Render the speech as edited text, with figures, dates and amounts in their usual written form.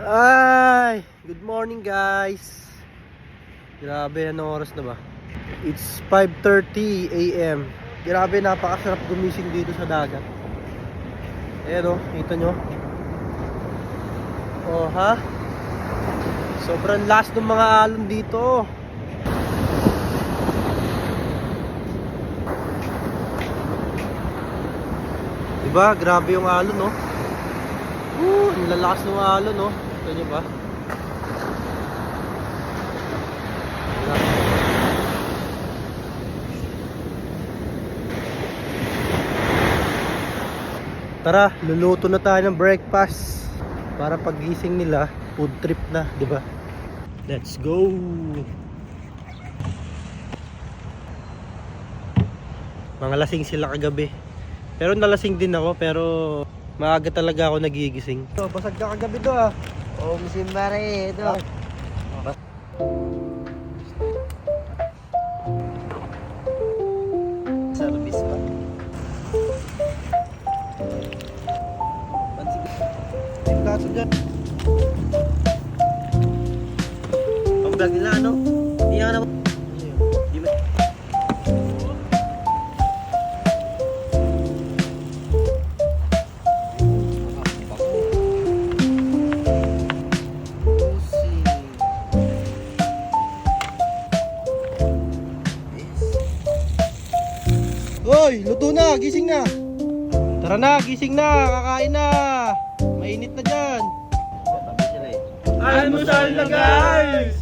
Ay, good morning guys. Grabe, anong oras na ba? It's 5:30 AM. Grabe, napakasarap gumising dito sa dagat. Ayan o, kita nyo. Oh ha? Sobrang last ng mga alon dito. Diba? Grabe yung alon, no? Ang lalakas ng alon, no? Ito nyo ba? Tara, luluto na tayo ng breakfast para paggising nila, food trip na, diba? Let's go! Mga lasing sila kagabi. Pero nalasing din ako, pero maaga talaga ako nagigising. So, basag ka kagabi to ah. Oh, musimbare ito. Service ba? Yung kaso dyan. Ang vlog nila ano? Hindi nga naman. Hoy, luto na, gising na. Tara na, gising na, kakain na. Mainit na dyan. Tabi sila eh. Almusal na guys!